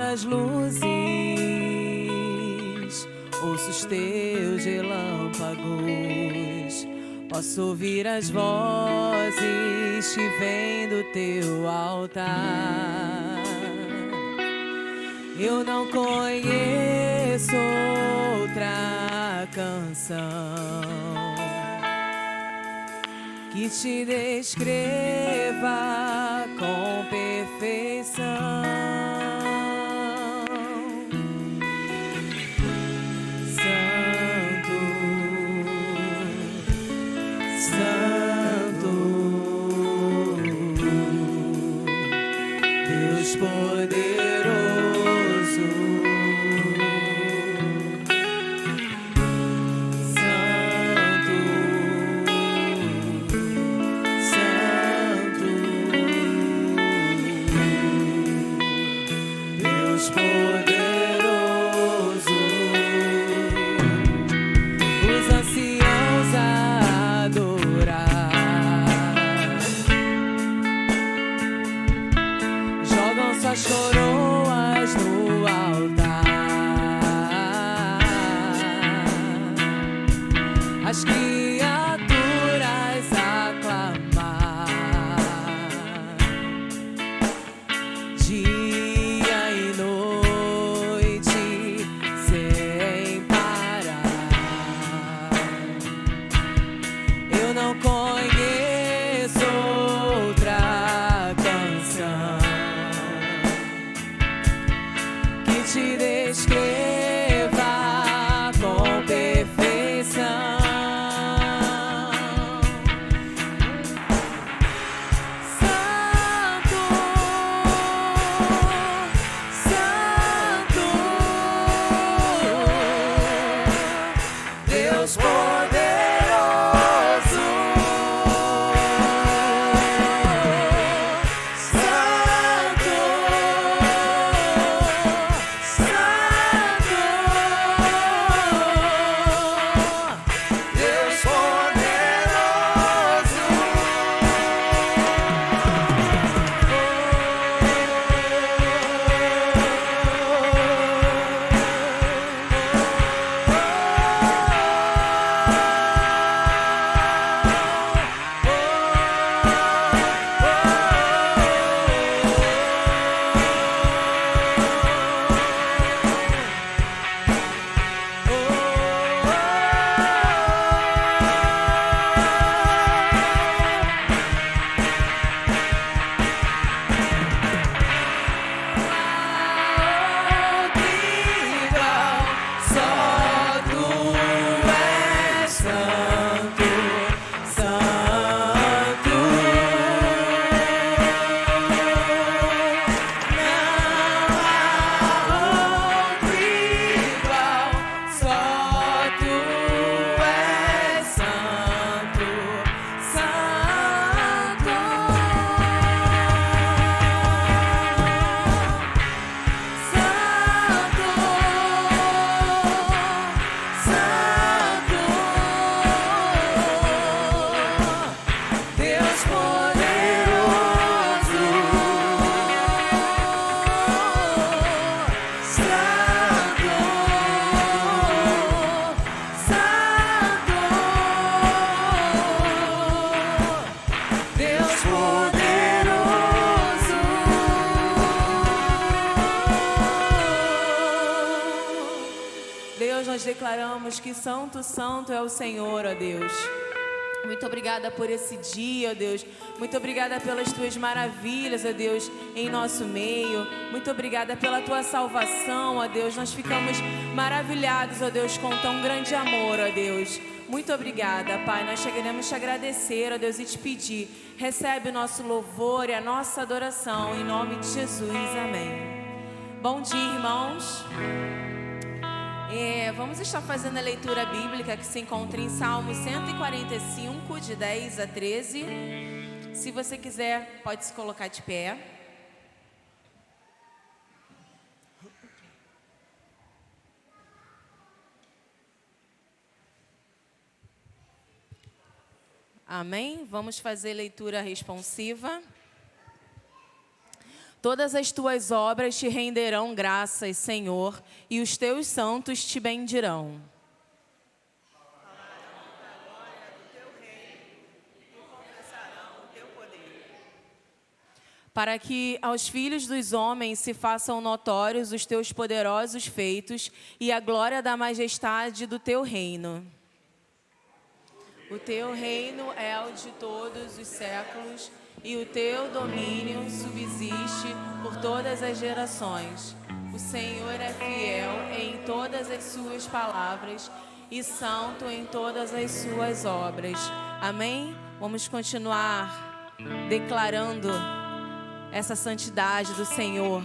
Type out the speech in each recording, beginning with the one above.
as luzes, ouço os teus relâmpagos, posso ouvir as vozes que vêm do teu altar. Eu não conheço outra canção que te descreva com perfeição. Santo, Santo, Deus poderoso. As coroas no altar, as criaturas aclamar, dia e noite sem parar. Eu não conheço outra canção te descreva com perfeição. Santo, Santo, Deus poderoso. Deus, nós declaramos que santo, santo é o Senhor, ó Deus. Muito obrigada por esse dia, ó Deus. Muito obrigada pelas tuas maravilhas, ó Deus, em nosso meio. Muito obrigada pela tua salvação, ó Deus. Nós ficamos maravilhados, ó Deus, com tão grande amor, ó Deus. Muito obrigada, Pai. Nós queremos te agradecer, ó Deus, e te pedir. Recebe o nosso louvor e a nossa adoração, em nome de Jesus. Amém. Bom dia, irmãos. Vamos estar fazendo a leitura bíblica que se encontra em Salmo 145, de 10 a 13. Se você quiser, pode se colocar de pé. Amém? Vamos fazer leitura responsiva. Todas as tuas obras te renderão graças, Senhor, e os teus santos te bendirão. Para que aos filhos dos homens se façam notórios os teus poderosos feitos e a glória da majestade do teu reino. O teu reino é o de todos os séculos, e o teu domínio subsiste por todas as gerações. O Senhor é fiel em todas as suas palavras e santo em todas as suas obras. Amém? Vamos continuar declarando essa santidade do Senhor.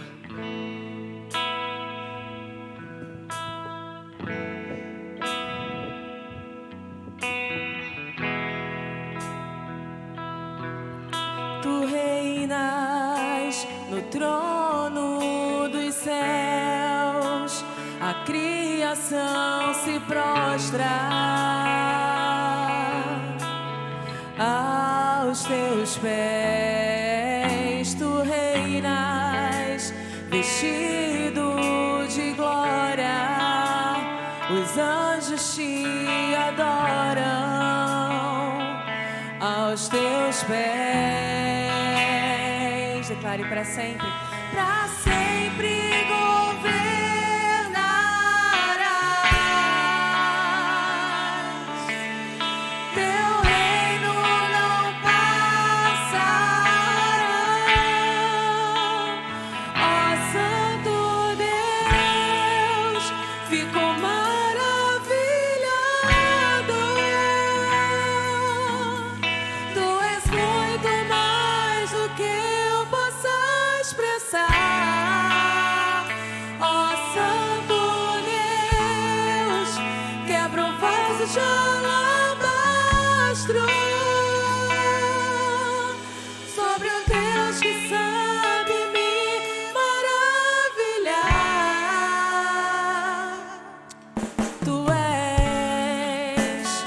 Tu reinas no trono dos céus, a criação se prostra aos teus pés. Tu reinas vestido de glória, os anjos te adoram aos teus pés. Declare para sempre, para sempre governarás. Teu reino não passará. Ó Santo Deus, fico maravilhado. Tu és muito mais do que eu possa expressar. Ó Santo Deus, quebra um vaso de alabastro sobre um Deus que sabe me maravilhar. Tu és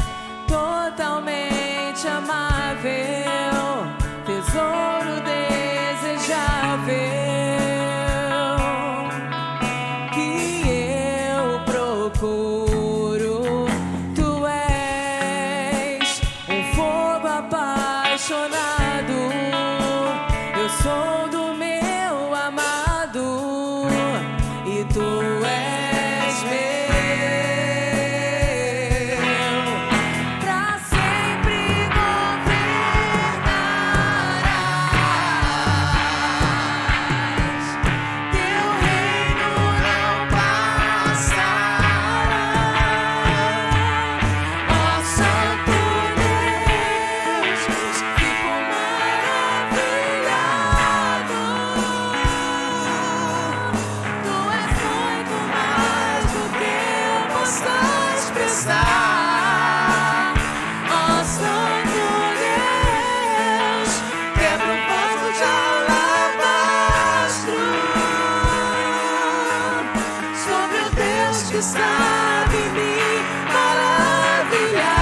totalmente amável, tesouro desejável que eu procuro. Tu és um fogo apaixonado, eu sou do meu amado e tu és meu. Pra sempre governarás. Teu reino não passará. Ó Santo Deus, fico maravilhado. Tu és muito mais do que eu possa expressar. Ó Santo Deus, quebra um vaso de alabastro sobre o Deus que sabe me maravilhar.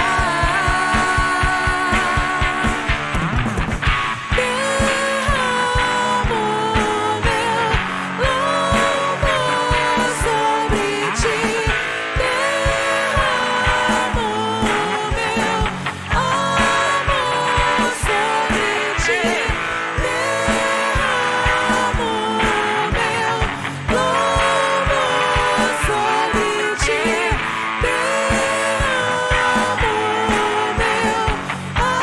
Derramo meu louvor sobre ti. Derramo meu amor sobre ti. Derramo meu louvor sobre ti. Derramo meu amor.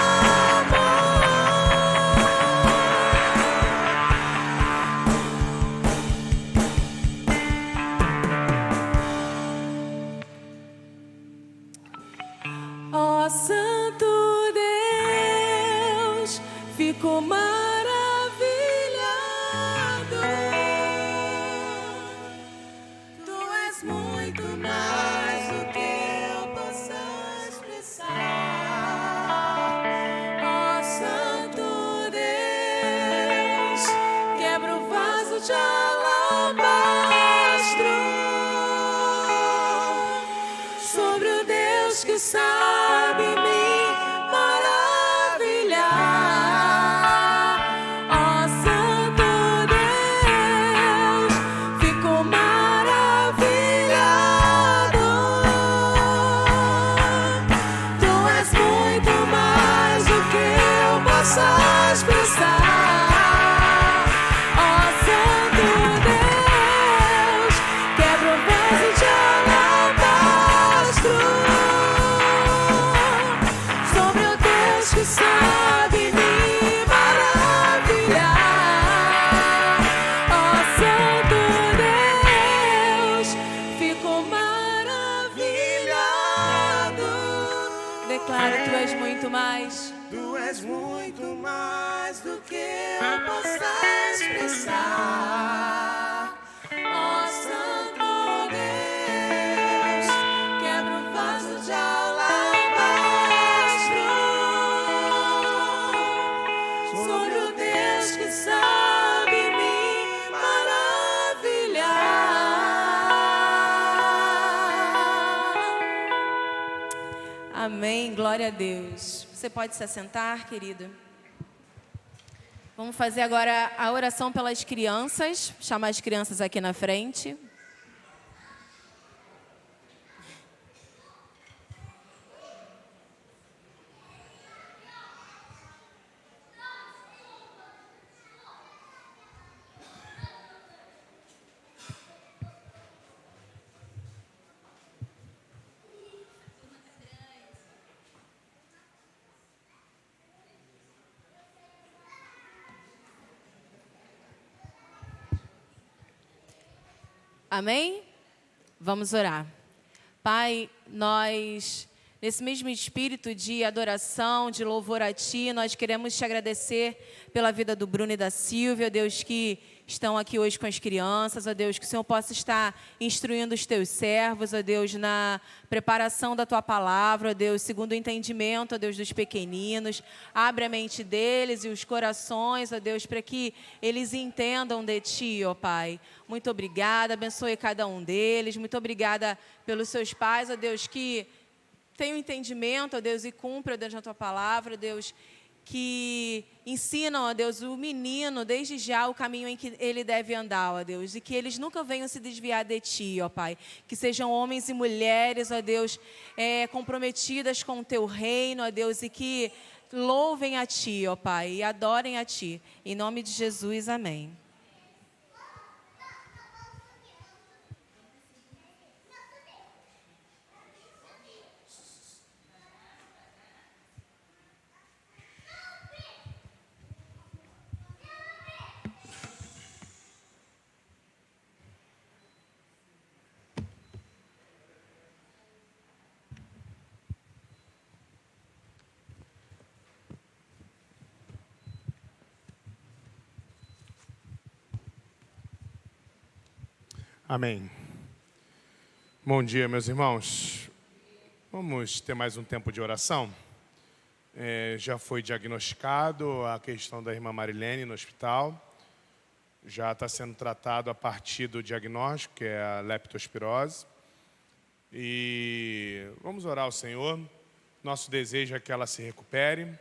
Ó Santo Deus, fico maravilhado. Tu és muito mais do que eu possa expressar. Ó Santo Deus, quebra o vaso de alabastro sobre o Deus que sabe me maravilhar. Ó Santo Deus, declaro, tu és muito mais. Tu és muito mais do que eu possa expressar. Ó Santo Deus, quebra o vaso de alabastro. Sobre o Deus que sabe me maravilhar. Amém, glória a Deus. Você pode se assentar, querido? Vamos fazer agora a oração pelas crianças. Chamar as crianças aqui na frente. Amém? Vamos orar. Pai, nós, nesse mesmo espírito de adoração, de louvor a Ti, nós queremos Te agradecer pela vida do Bruno e da Silvia, Deus, que estão aqui hoje com as crianças, ó Deus, que o Senhor possa estar instruindo os Teus servos, ó Deus, na preparação da Tua palavra, ó Deus, segundo o entendimento, ó Deus, dos pequeninos. Abre a mente deles e os corações, ó Deus, para que eles entendam de Ti, ó Pai. Muito obrigada, abençoe cada um deles. Muito obrigada pelos seus pais, ó Deus, que tenham entendimento, ó Deus, e cumpram, ó Deus, na Tua palavra, ó Deus, que ensinam, ó Deus, o menino, desde já, o caminho em que ele deve andar, ó Deus, e que eles nunca venham se desviar de Ti, ó Pai. Que sejam homens e mulheres, ó Deus, comprometidas com o Teu reino, ó Deus, e que louvem a Ti, ó Pai, e adorem a Ti. Em nome de Jesus, amém. Amém. Bom dia, meus irmãos. Vamos ter mais um tempo de oração. Já foi diagnosticado a questão da irmã Marilene no hospital. Já está sendo tratado a partir do diagnóstico, que é a leptospirose. E vamos orar ao Senhor. Nosso desejo é que ela se recupere.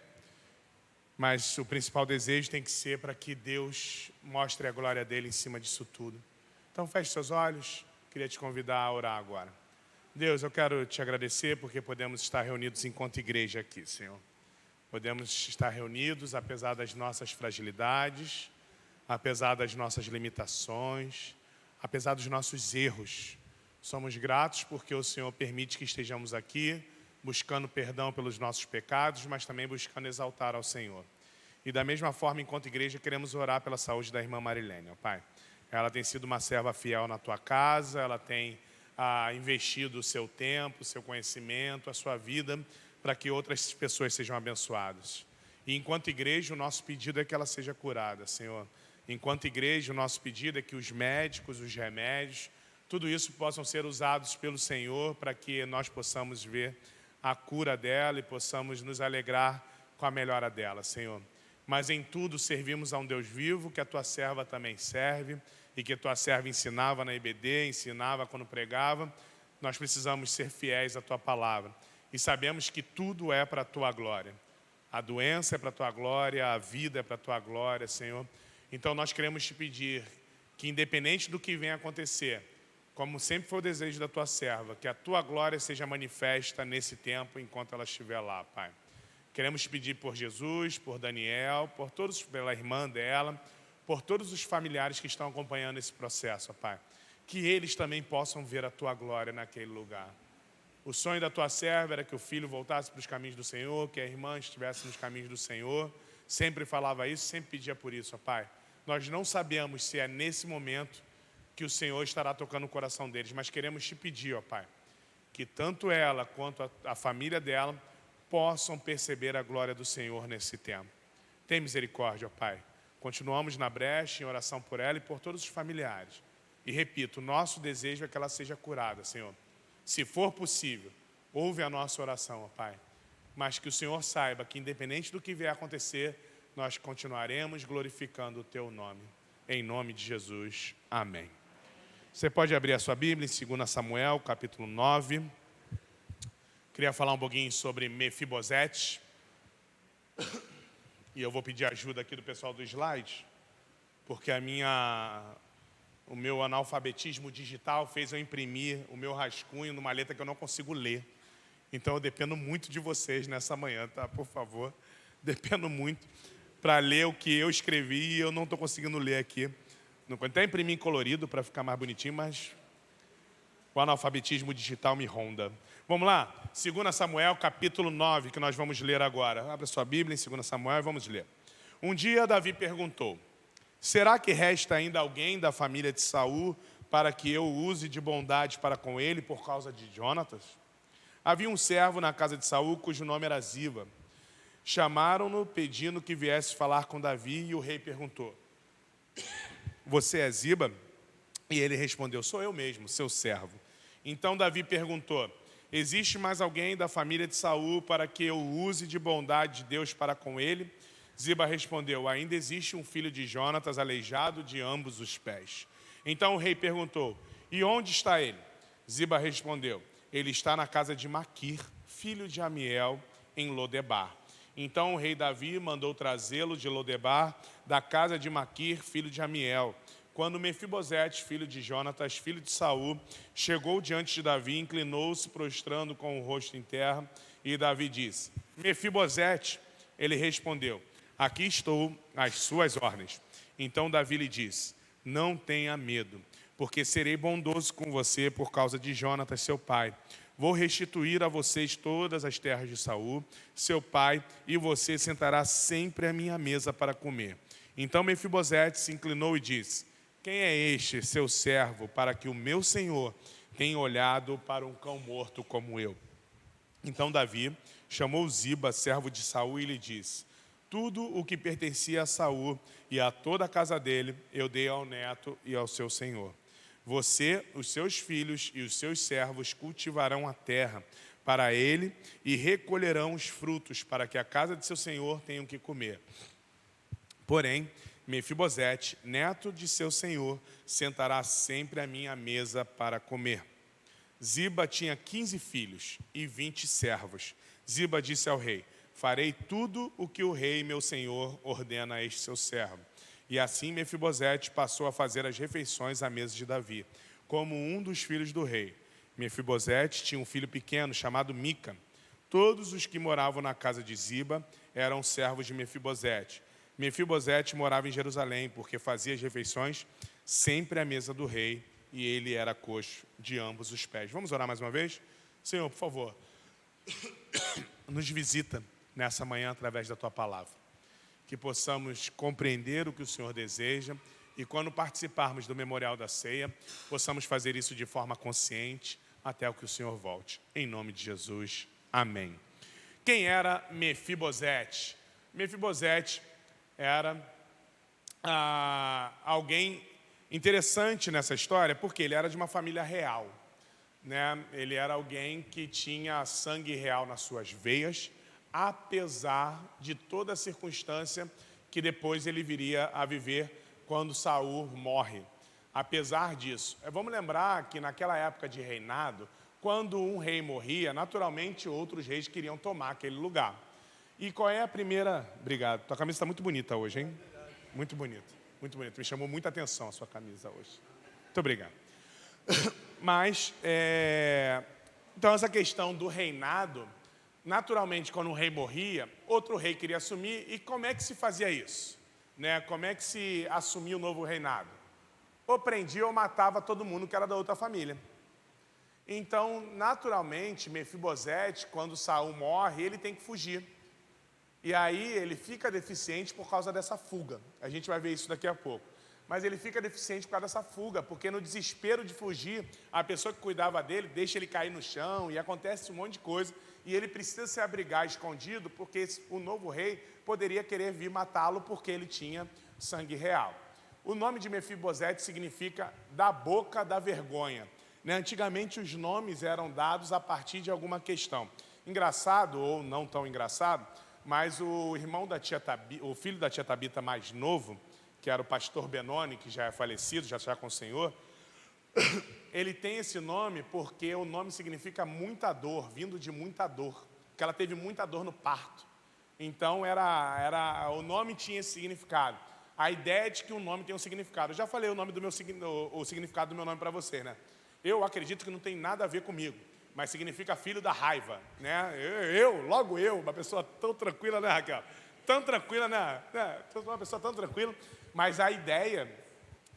Mas o principal desejo tem que ser para que Deus mostre a glória dele em cima disso tudo. Então, feche seus olhos. Queria te convidar a orar agora. Deus, eu quero te agradecer porque podemos estar reunidos enquanto igreja aqui, Senhor. Podemos estar reunidos apesar das nossas fragilidades, apesar das nossas limitações, apesar dos nossos erros. Somos gratos porque o Senhor permite que estejamos aqui, buscando perdão pelos nossos pecados, mas também buscando exaltar ao Senhor. E da mesma forma, enquanto igreja, queremos orar pela saúde da irmã Marilene, ó Pai. Ela tem sido uma serva fiel na tua casa, ela tem investido o seu tempo, o seu conhecimento, a sua vida, para que outras pessoas sejam abençoadas. E enquanto igreja, o nosso pedido é que ela seja curada, Senhor. Enquanto igreja, o nosso pedido é que os médicos, os remédios, tudo isso possam ser usados pelo Senhor para que nós possamos ver a cura dela e possamos nos alegrar com a melhora dela, Senhor. Mas em tudo servimos a um Deus vivo, que a tua serva também serve, e que a tua serva ensinava na IBD, ensinava quando pregava. Nós precisamos ser fiéis à tua palavra. E sabemos que tudo é para a tua glória. A doença é para a tua glória, a vida é para a tua glória, Senhor. Então nós queremos te pedir que, independente do que venha acontecer, como sempre foi o desejo da tua serva, que a tua glória seja manifesta nesse tempo enquanto ela estiver lá, Pai. Queremos te pedir por Jesus, por Daniel, por todos, pela irmã dela, por todos os familiares que estão acompanhando esse processo, ó Pai. Que eles também possam ver a tua glória naquele lugar. O sonho da tua serva era que o filho voltasse para os caminhos do Senhor, que a irmã estivesse nos caminhos do Senhor. Sempre falava isso, sempre pedia por isso, ó Pai. Nós não sabemos se é nesse momento que o Senhor estará tocando o coração deles, mas queremos te pedir, ó Pai, que tanto ela quanto a família dela possam perceber a glória do Senhor nesse tempo. Tem misericórdia, ó Pai. Continuamos na brecha, em oração por ela e por todos os familiares. E repito, nosso desejo é que ela seja curada, Senhor. Se for possível, ouve a nossa oração, ó Pai. Mas que o Senhor saiba que, independente do que vier a acontecer, nós continuaremos glorificando o Teu nome. Em nome de Jesus. Amém. Você pode abrir a sua Bíblia em 2 Samuel, capítulo 9. Queria falar um pouquinho sobre Mefibosete. E eu vou pedir ajuda aqui do pessoal do slide, porque o meu analfabetismo digital fez eu imprimir o meu rascunho numa letra que eu não consigo ler. Então eu dependo muito de vocês nessa manhã, tá? Por favor, dependo muito para ler o que eu escrevi e eu não estou conseguindo ler aqui. Não até imprimi em colorido para ficar mais bonitinho, mas o analfabetismo digital me ronda. Vamos lá? 2 Samuel, capítulo 9, que nós vamos ler agora. Abra sua Bíblia em 2 Samuel e vamos ler. Um dia Davi perguntou: será que resta ainda alguém da família de Saul para que eu use de bondade para com ele por causa de Jonatas? Havia um servo na casa de Saul cujo nome era Ziba. Chamaram-no pedindo que viesse falar com Davi e o rei perguntou: você é Ziba? E ele respondeu: sou eu mesmo, seu servo. Então Davi perguntou: existe mais alguém da família de Saul para que eu use de bondade de Deus para com ele? Ziba respondeu: ainda existe um filho de Jonatas aleijado de ambos os pés. Então o rei perguntou: e onde está ele? Ziba respondeu: ele está na casa de Maquir, filho de Amiel, em Lodebar. Então o rei Davi mandou trazê-lo de Lodebar, da casa de Maquir, filho de Amiel. Quando Mefibosete, filho de Jonatas, filho de Saul, chegou diante de Davi, inclinou-se, prostrando com o rosto em terra, e Davi disse: Mefibosete. Ele respondeu: aqui estou, às suas ordens. Então Davi lhe disse: não tenha medo, porque serei bondoso com você por causa de Jonatas, seu pai. Vou restituir a vocês todas as terras de Saul, seu pai, e você sentará sempre à minha mesa para comer. Então Mefibosete se inclinou e disse: quem é este, seu servo, para que o meu senhor tenha olhado para um cão morto como eu? Então Davi chamou Ziba, servo de Saul, e lhe disse: tudo o que pertencia a Saul e a toda a casa dele, eu dei ao neto e ao seu senhor. Você, os seus filhos e os seus servos cultivarão a terra para ele e recolherão os frutos para que a casa de seu senhor tenha o que comer. Porém, Mefibosete, neto de seu senhor, sentará sempre à minha mesa para comer. Ziba tinha 15 filhos e 20 servos. Ziba disse ao rei: farei tudo o que o rei, meu senhor, ordena a este seu servo. E assim Mefibosete passou a fazer as refeições à mesa de Davi, como um dos filhos do rei. Mefibosete tinha um filho pequeno chamado Mica. Todos os que moravam na casa de Ziba eram servos de Mefibosete. Mefibosete morava em Jerusalém, porque fazia as refeições sempre à mesa do rei, e ele era coxo de ambos os pés. Vamos orar mais uma vez? Senhor, por favor, nos visita nessa manhã através da Tua palavra. Que possamos compreender o que o Senhor deseja e quando participarmos do memorial da ceia, possamos fazer isso de forma consciente até o que o Senhor volte. Em nome de Jesus, amém. Quem era Mefibosete? Mefibosete era alguém interessante nessa história, porque ele era de uma família real, né? Ele era alguém que tinha sangue real nas suas veias, apesar de toda a circunstância que depois ele viria a viver quando Saul morre. Apesar disso, vamos lembrar que naquela época de reinado, quando um rei morria, naturalmente outros reis queriam tomar aquele lugar. E qual é a primeira... Obrigado. Tua camisa está muito bonita hoje, hein? Muito bonita, muito bonita. Me chamou muita atenção a sua camisa hoje. Muito obrigado. Mas, então essa questão do reinado, naturalmente, quando um rei morria, outro rei queria assumir. E como é que se fazia isso? Né? Como é que se assumia o novo reinado? Ou prendia ou matava todo mundo que era da outra família. Então, naturalmente, Mefibosete, quando Saul morre, ele tem que fugir. E aí ele fica deficiente por causa dessa fuga. A gente vai ver isso daqui a pouco. mas ele fica deficiente por causa dessa fuga, porque no desespero de fugir, a pessoa que cuidava dele deixa ele cair no chão e acontece um monte de coisa, e ele precisa se abrigar escondido, porque o novo rei poderia querer vir matá-lo porque ele tinha sangue real. O nome de Mefibosete significa da boca da vergonha. Antigamente os nomes eram dados a partir de alguma questão. Engraçado, ou não tão engraçado, mas o irmão da tia Tabita, o filho da tia Tabita mais novo, que era o pastor Benoni, que já é falecido, já está com o Senhor, ele tem esse nome porque o nome significa muita dor, vindo de muita dor, porque ela teve muita dor no parto. Então o nome tinha esse significado. A ideia é de que um nome tem um significado. Eu já falei o significado do meu nome para você, né? Eu acredito que não tem nada a ver comigo, mas significa filho da raiva, né? Logo eu, uma pessoa tão tranquila, né, Raquel? Tão tranquila, né? Uma pessoa tão tranquila, mas a ideia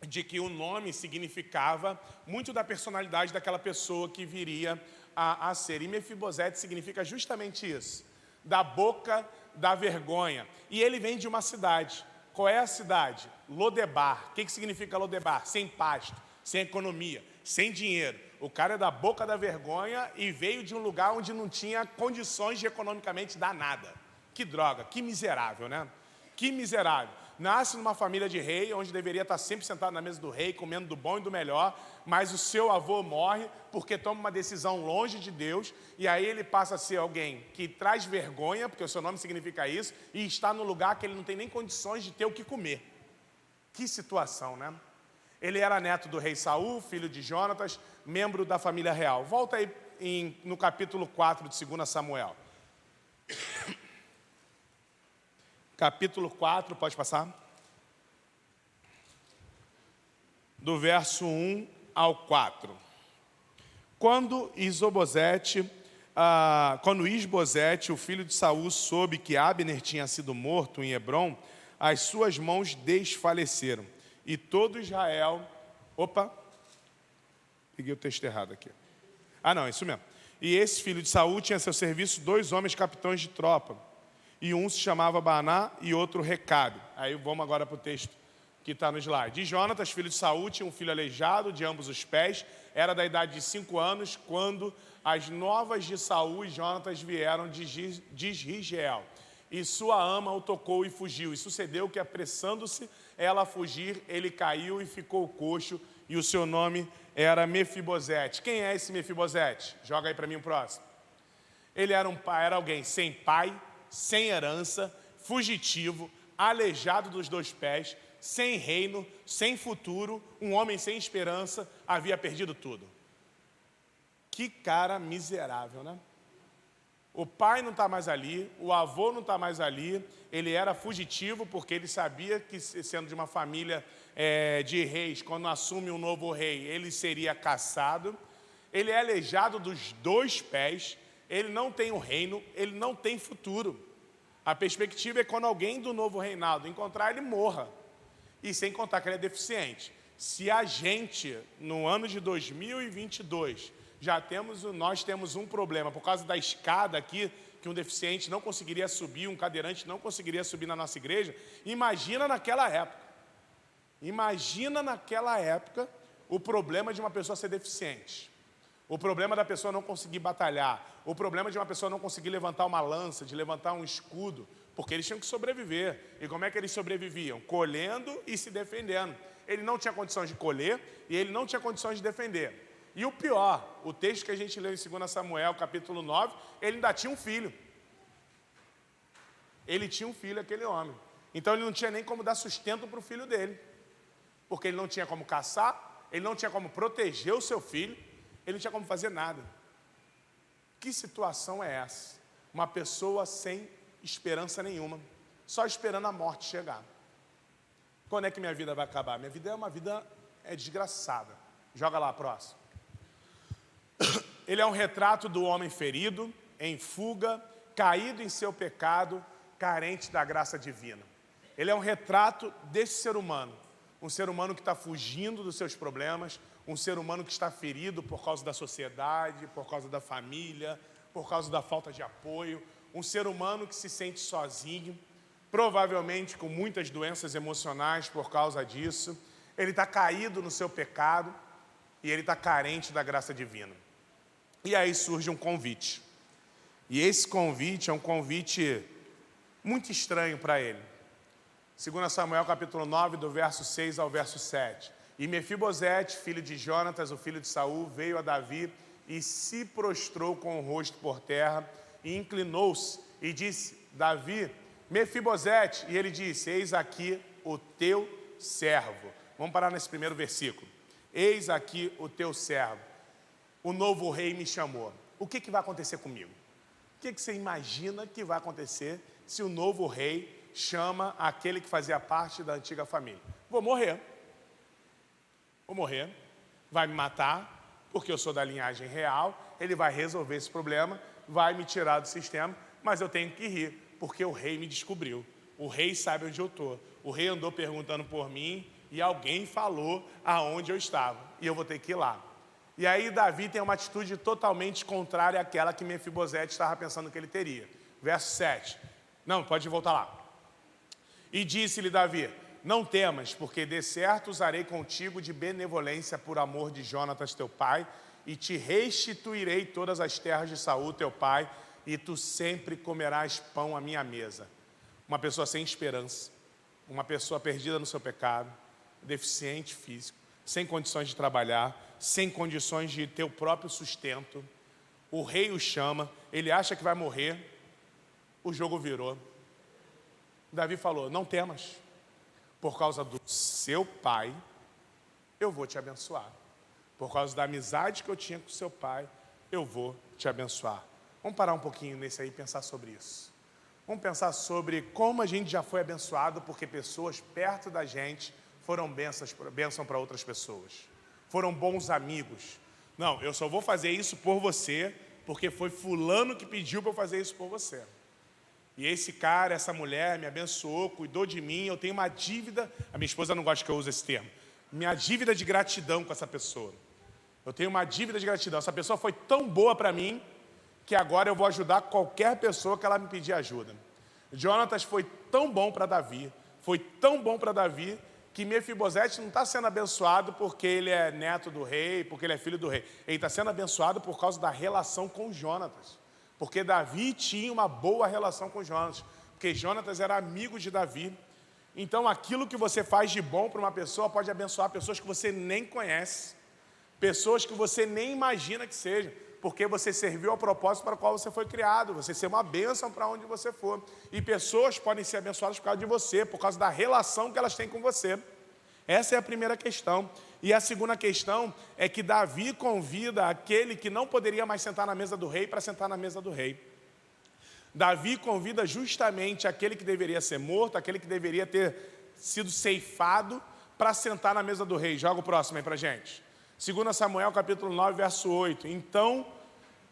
de que o nome significava muito da personalidade daquela pessoa que viria a ser. E Mefibosete significa justamente isso, da boca da vergonha. E ele vem de uma cidade. Qual é a cidade? Lodebar. O que significa Lodebar? Sem pasto, sem economia, sem dinheiro. O cara é da boca da vergonha e veio de um lugar onde não tinha condições de economicamente dar nada. Que droga, que miserável, né? Que miserável. Nasce numa família de rei, onde deveria estar sempre sentado na mesa do rei, comendo do bom e do melhor, mas o seu avô morre porque toma uma decisão longe de Deus, e aí ele passa a ser alguém que traz vergonha, porque o seu nome significa isso, e está no lugar que ele não tem nem condições de ter o que comer. Que situação, né? Ele era neto do rei Saul, filho de Jonatas, membro da família real. Volta aí no capítulo 4 de 2 Samuel. Capítulo 4, pode passar? Do verso 1 ao 4. Quando Isbosete, o filho de Saul, soube que Abner tinha sido morto em Hebrom, as suas mãos desfaleceram. E todo Israel... Opa! Peguei o texto errado aqui. Não, é isso mesmo. E esse filho de Saul tinha a seu serviço 2 homens capitães de tropa. E um se chamava Baná e outro Recabe. Aí vamos agora para o texto que está no slide. E Jonatas, filho de Saul, tinha um filho aleijado de ambos os pés. Era da idade de 5 anos, quando as novas de Saul e Jonatas vieram de Jezreel. E sua ama o tocou e fugiu. E sucedeu que, apressando-se ela a fugir, ele caiu e ficou coxo. E o seu nome era Mefibosete. Quem é esse Mefibosete? Joga aí para mim o próximo. Ele era alguém sem pai, sem herança, fugitivo, aleijado dos 2 pés, sem reino, sem futuro, um homem sem esperança, havia perdido tudo. Que cara miserável, né? O pai não está mais ali, o avô não está mais ali, ele era fugitivo porque ele sabia que, sendo de uma família de reis, quando assume um novo rei, ele seria caçado. Ele é aleijado dos 2 pés, ele não tem um reino, ele não tem futuro. A perspectiva é quando alguém do novo reinado encontrar, ele morra. E sem contar que ele é deficiente. Se a gente, no ano de 2022, nós temos um problema, por causa da escada aqui, que um deficiente não conseguiria subir, um cadeirante não conseguiria subir na nossa igreja, imagina naquela época. Imagina naquela época o problema de uma pessoa ser deficiente. O problema da pessoa não conseguir batalhar. O problema de uma pessoa não conseguir levantar uma lança, de levantar um escudo, porque eles tinham que sobreviver. E como é que eles sobreviviam? Colhendo e se defendendo. Ele não tinha condições de colher e ele não tinha condições de defender. E o pior, o texto que a gente leu em 2 Samuel, capítulo 9, ele ainda tinha um filho. Ele tinha um filho, aquele homem. Então ele não tinha nem como dar sustento para o filho dele. Porque ele não tinha como caçar, ele não tinha como proteger o seu filho, ele não tinha como fazer nada. Que situação é essa? Uma pessoa sem esperança nenhuma, só esperando a morte chegar. Quando é que minha vida vai acabar? Minha vida é uma vida desgraçada. Joga lá, próximo. Ele é um retrato do homem ferido, em fuga, caído em seu pecado, carente da graça divina. Ele é um retrato desse ser humano. Um ser humano que está fugindo dos seus problemas, um ser humano que está ferido por causa da sociedade, por causa da família, por causa da falta de apoio, um ser humano que se sente sozinho, provavelmente com muitas doenças emocionais por causa disso. ele está caído no seu pecado e ele está carente da graça divina. E aí surge um convite. E esse convite é um convite muito estranho para ele. 2 Samuel capítulo 9, do verso 6 ao verso 7. E Mefibosete, filho de Jonatas, o filho de Saul, veio a Davi e se prostrou com o rosto por terra e inclinou-se e disse: Davi, Mefibosete. E ele disse: eis aqui o teu servo. Vamos parar nesse primeiro versículo. Eis aqui o teu servo. O novo rei me chamou. O que vai acontecer comigo? O que você imagina que vai acontecer se o novo rei chama aquele que fazia parte da antiga família? Vou morrer. Vai me matar, porque eu sou da linhagem real. Ele vai resolver esse problema, vai me tirar do sistema, mas eu tenho que rir, porque o rei me descobriu. O rei sabe onde eu estou. O rei andou perguntando por mim e alguém falou aonde eu estava. E eu vou ter que ir lá. E aí Davi tem uma atitude totalmente contrária àquela que Mefibosete estava pensando que ele teria. Verso 7. Não, pode voltar lá. E disse-lhe Davi: não temas, porque de certo usarei contigo de benevolência por amor de Jonatas teu pai, e te restituirei todas as terras de Saul teu pai, e tu sempre comerás pão à minha mesa. Uma pessoa sem esperança, uma pessoa perdida no seu pecado, deficiente físico, sem condições de trabalhar, sem condições de ter o próprio sustento. O rei o chama, ele acha que vai morrer, o jogo virou. Davi falou: não temas, por causa do seu pai, eu vou te abençoar. Por causa da amizade que eu tinha com seu pai, eu vou te abençoar. Vamos parar um pouquinho nesse aí e pensar sobre isso. Vamos pensar sobre como a gente já foi abençoado, porque pessoas perto da gente foram bênção para outras pessoas. Foram bons amigos. Não, eu só vou fazer isso por você, porque foi fulano que pediu para eu fazer isso por você. E esse cara, essa mulher me abençoou, cuidou de mim, eu tenho uma dívida. A minha esposa não gosta que eu use esse termo. Minha dívida de gratidão com essa pessoa. Eu tenho uma dívida de gratidão. Essa pessoa foi tão boa para mim, que agora eu vou ajudar qualquer pessoa que ela me pedir ajuda. Jonatas foi tão bom para Davi, que Mefibosete não está sendo abençoado porque ele é neto do rei, porque ele é filho do rei. Ele está sendo abençoado por causa da relação com Jonatas. Porque Davi tinha uma boa relação com Jonatas. Porque Jonatas era amigo de Davi. Então aquilo que você faz de bom para uma pessoa pode abençoar pessoas que você nem conhece. Pessoas que você nem imagina que sejam. Porque você serviu ao propósito para o qual você foi criado. Você ser uma bênção para onde você for. E pessoas podem ser abençoadas por causa de você, por causa da relação que elas têm com você. Essa é a primeira questão. E a segunda questão é que Davi convida aquele que não poderia mais sentar na mesa do rei para sentar na mesa do rei. Davi convida justamente aquele que deveria ser morto, aquele que deveria ter sido ceifado, para sentar na mesa do rei. Joga o próximo aí para a gente. 2 Samuel capítulo 9, verso 8. Então,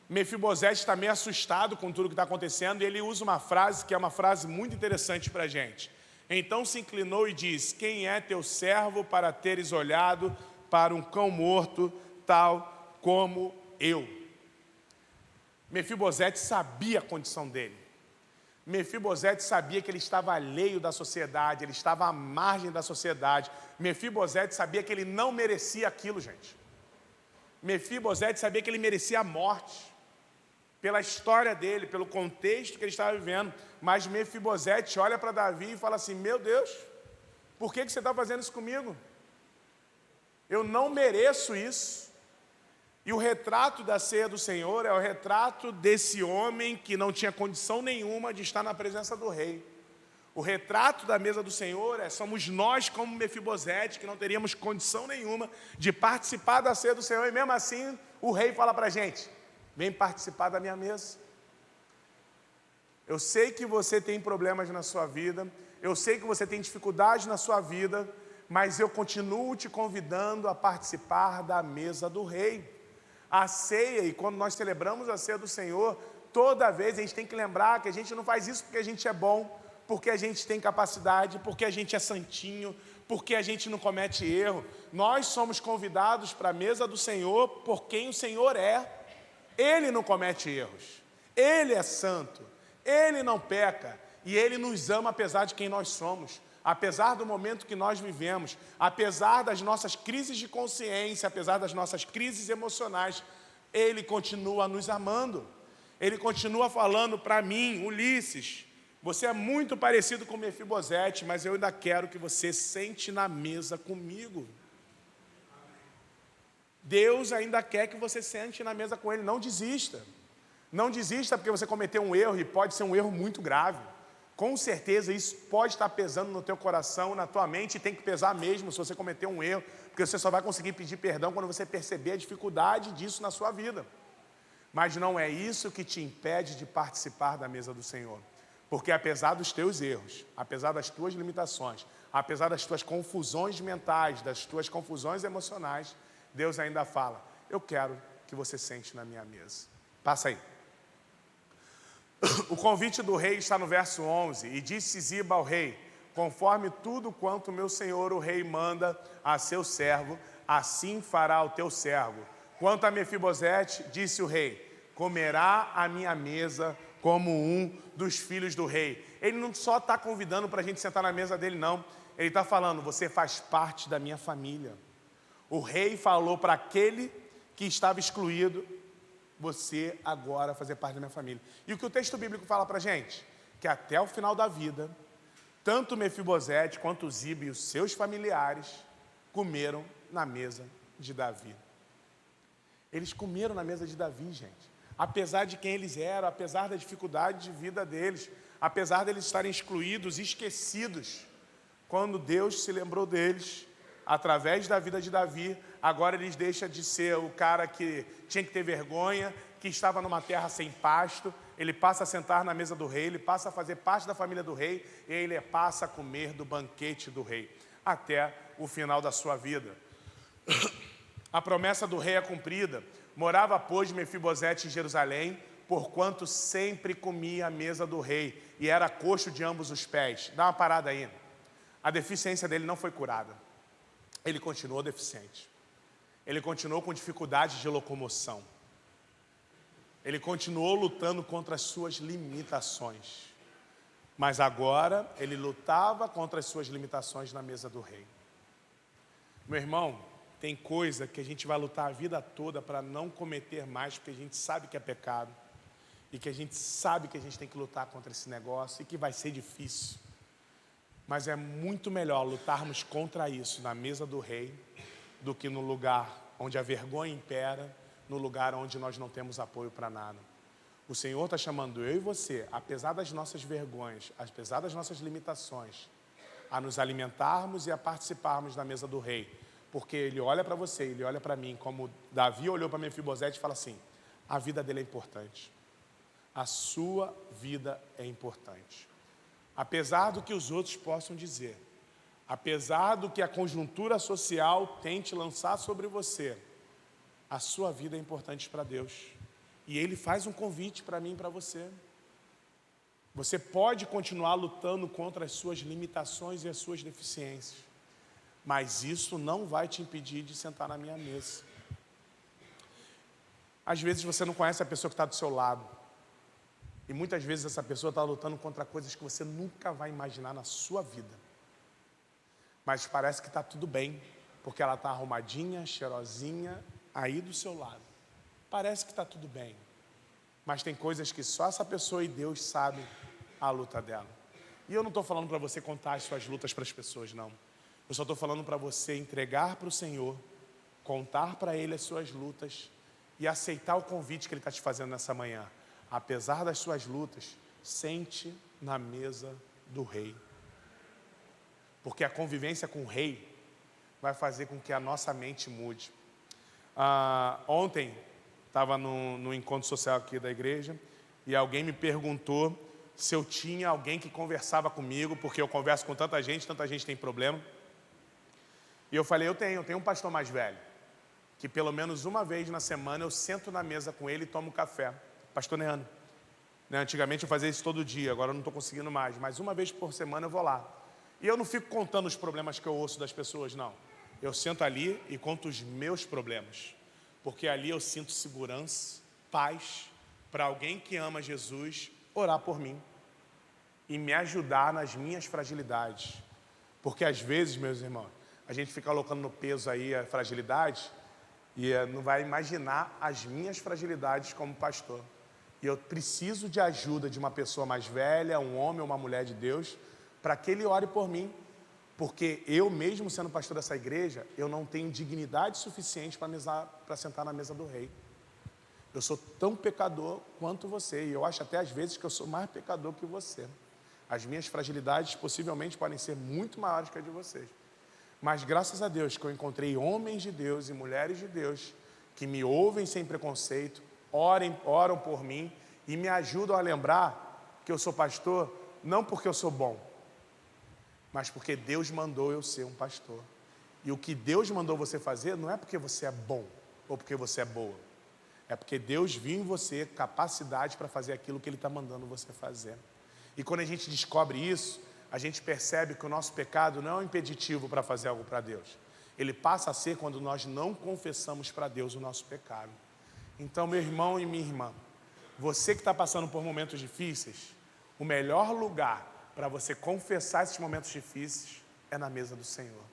Mefibosete está meio assustado com tudo que está acontecendo, e ele usa uma frase que é uma frase muito interessante para a gente. Então se inclinou e disse: quem é teu servo para teres olhado para um cão morto, tal como eu? Mefibosete sabia a condição dele. Mefibosete sabia que ele estava alheio da sociedade, ele estava à margem da sociedade. Mefibosete sabia que ele não merecia aquilo, gente. Mefibosete sabia que ele merecia a morte, pela história dele, pelo contexto que ele estava vivendo. Mas Mefibosete olha para Davi e fala assim: meu Deus, por que você está fazendo isso comigo? Eu não mereço isso. E o retrato da ceia do Senhor é o retrato desse homem que não tinha condição nenhuma de estar na presença do rei. O retrato da mesa do Senhor somos nós como Mefibosete, que não teríamos condição nenhuma de participar da ceia do Senhor. E mesmo assim, o rei fala para a gente: vem participar da minha mesa. Eu sei que você tem problemas na sua vida, eu sei que você tem dificuldades na sua vida, mas eu continuo te convidando a participar da mesa do rei. A ceia, e quando nós celebramos a ceia do Senhor, toda vez a gente tem que lembrar que a gente não faz isso porque a gente é bom, porque a gente tem capacidade, porque a gente é santinho, porque a gente não comete erro. Nós somos convidados para a mesa do Senhor por quem o Senhor é. Ele não comete erros, Ele é santo, Ele não peca, e Ele nos ama apesar de quem nós somos. apesar do momento que nós vivemos, apesar das nossas crises de consciência, apesar das nossas crises emocionais, Ele continua nos amando. Ele continua falando para mim, Ulisses, você é muito parecido com Mefibosete, mas eu ainda quero que você sente na mesa comigo. Deus ainda quer que você sente na mesa com Ele, não desista. Não desista porque você cometeu um erro, e pode ser um erro muito grave. Com certeza isso pode estar pesando no teu coração, na tua mente, e tem que pesar mesmo se você cometer um erro, porque você só vai conseguir pedir perdão quando você perceber a dificuldade disso na sua vida. Mas não é isso que te impede de participar da mesa do Senhor. Porque apesar dos teus erros, apesar das tuas limitações, apesar das tuas confusões mentais, das tuas confusões emocionais, Deus ainda fala, eu quero que você sente na minha mesa. Passa aí. O convite do rei está no verso 11. E disse Ziba ao rei, conforme tudo quanto meu senhor o rei manda a seu servo, assim fará o teu servo. Quanto a Mefibosete, disse o rei, comerá a minha mesa como um dos filhos do rei. Ele não só está convidando para a gente sentar na mesa dele, não. Ele está falando, você faz parte da minha família. O rei falou para aquele que estava excluído, você agora vai fazer parte da minha família. E o que o texto bíblico fala para a gente? Que até o final da vida, tanto Mefibosete quanto Ziba e os seus familiares comeram na mesa de Davi. Eles comeram na mesa de Davi, gente. Apesar de quem eles eram, apesar da dificuldade de vida deles, apesar deles estarem excluídos, esquecidos, quando Deus se lembrou deles, através da vida de Davi, agora eles deixam de ser o cara que tinha que ter vergonha, que estava numa terra sem pasto, ele passa a sentar na mesa do rei, ele passa a fazer parte da família do rei, e ele passa a comer do banquete do rei, até o final da sua vida. A promessa do rei é cumprida. Morava, pois, Mefibosete em Jerusalém, porquanto sempre comia à mesa do rei, e era coxo de ambos os pés. Dá uma parada aí. A deficiência dele não foi curada. Ele continuou deficiente. Ele continuou com dificuldade de locomoção. Ele continuou lutando contra as suas limitações. Mas agora, ele lutava contra as suas limitações na mesa do rei. Meu irmão, tem coisa que a gente vai lutar a vida toda para não cometer mais, porque a gente sabe que é pecado. E que a gente sabe que a gente tem que lutar contra esse negócio e que vai ser difícil. Mas é muito melhor lutarmos contra isso na mesa do rei do que no lugar onde a vergonha impera, no lugar onde nós não temos apoio para nada. O Senhor está chamando eu e você, apesar das nossas vergonhas, apesar das nossas limitações, a nos alimentarmos e a participarmos da mesa do rei. Porque Ele olha para você, Ele olha para mim, como Davi olhou para Mefibosete e fala assim, a vida dele é importante. A sua vida é importante. Apesar do que os outros possam dizer, apesar do que a conjuntura social tente lançar sobre você, a sua vida é importante para Deus. E Ele faz um convite para mim e para você. Você pode continuar lutando contra as suas limitações e as suas deficiências, mas isso não vai te impedir de sentar na minha mesa. Às vezes você não conhece a pessoa que está do seu lado. E muitas vezes essa pessoa está lutando contra coisas que você nunca vai imaginar na sua vida. Mas parece que está tudo bem, porque ela está arrumadinha, cheirosinha, aí do seu lado. Parece que está tudo bem. Mas tem coisas que só essa pessoa e Deus sabem a luta dela. E eu não estou falando para você contar as suas lutas para as pessoas, não. Eu só estou falando para você entregar para o Senhor, contar para Ele as suas lutas e aceitar o convite que Ele está te fazendo nessa manhã. Apesar das suas lutas, sente na mesa do rei. Porque a convivência com o rei vai fazer com que a nossa mente mude. Ontem, estava no encontro social aqui da igreja, e alguém me perguntou se eu tinha alguém que conversava comigo, porque eu converso com tanta gente tem problema. E eu falei, eu tenho um pastor mais velho, que pelo menos uma vez na semana eu sento na mesa com ele e tomo café. Pastor Neano. Antigamente eu fazia isso todo dia, agora eu não estou conseguindo mais, mas uma vez por semana eu vou lá. E eu não fico contando os problemas que eu ouço das pessoas, não. Eu sento ali e conto os meus problemas, porque ali eu sinto segurança, paz, para alguém que ama Jesus orar por mim e me ajudar nas minhas fragilidades. Porque às vezes, meus irmãos, a gente fica colocando no peso aí a fragilidade e não vai imaginar as minhas fragilidades como pastor. E eu preciso de ajuda de uma pessoa mais velha, um homem ou uma mulher de Deus, para que ele ore por mim. Porque eu mesmo sendo pastor dessa igreja, eu não tenho dignidade suficiente para sentar na mesa do rei. Eu sou tão pecador quanto você, e eu acho até às vezes que eu sou mais pecador que você. As minhas fragilidades possivelmente podem ser muito maiores que a de vocês. Mas graças a Deus que eu encontrei homens de Deus e mulheres de Deus que me ouvem sem preconceito, oram por mim e me ajudam a lembrar que eu sou pastor, não porque eu sou bom, mas porque Deus mandou eu ser um pastor. E o que Deus mandou você fazer não é porque você é bom ou porque você é boa. É porque Deus viu em você capacidade para fazer aquilo que Ele está mandando você fazer. E quando a gente descobre isso, a gente percebe que o nosso pecado não é um impeditivo para fazer algo para Deus. Ele passa a ser quando nós não confessamos para Deus o nosso pecado. Então, meu irmão e minha irmã, você que está passando por momentos difíceis, o melhor lugar para você confessar esses momentos difíceis é na mesa do Senhor.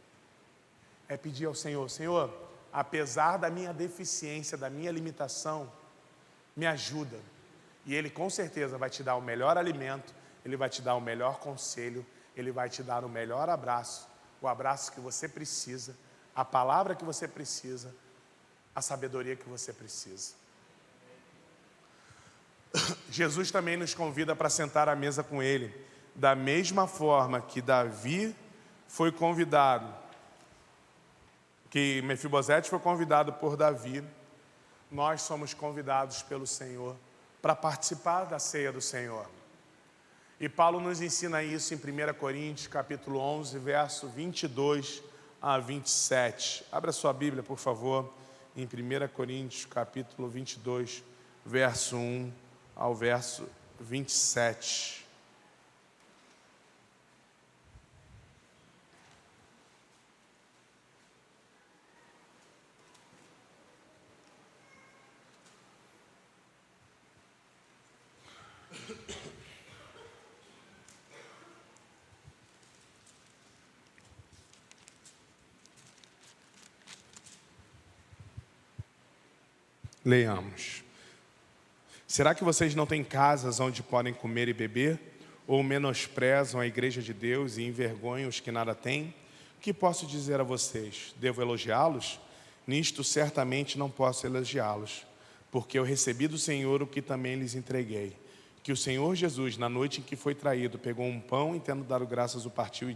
É pedir ao Senhor: Senhor, apesar da minha deficiência, da minha limitação, me ajuda. E Ele com certeza vai te dar o melhor alimento, Ele vai te dar o melhor conselho, Ele vai te dar o melhor abraço, o abraço que você precisa, a palavra que você precisa, a sabedoria que você precisa. Jesus também nos convida para sentar à mesa com Ele, da mesma forma que Davi foi convidado, que Mefibosete foi convidado por Davi, nós somos convidados pelo Senhor para participar da ceia do Senhor. E Paulo nos ensina isso em 1 Coríntios, capítulo 11, verso 22 a 27. Abra sua Bíblia, por favor, em 1 Coríntios, capítulo 22, verso 1 ao verso 27. Leiamos. Será que vocês não têm casas onde podem comer e beber? Ou menosprezam a igreja de Deus e envergonham os que nada têm? O que posso dizer a vocês? Devo elogiá-los? Nisto certamente não posso elogiá-los, porque eu recebi do Senhor o que também lhes entreguei. Que o Senhor Jesus, na noite em que foi traído, pegou um pão e, tendo dado graças, o partiu e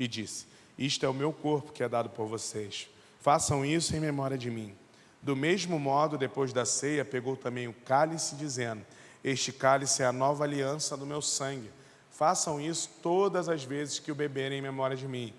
disse: isto é o meu corpo que é dado por vocês. Façam isso em memória de mim. Do mesmo modo, depois da ceia, pegou também o cálice, dizendo: este cálice é a nova aliança do meu sangue. Façam isso todas as vezes que o beberem em memória de mim.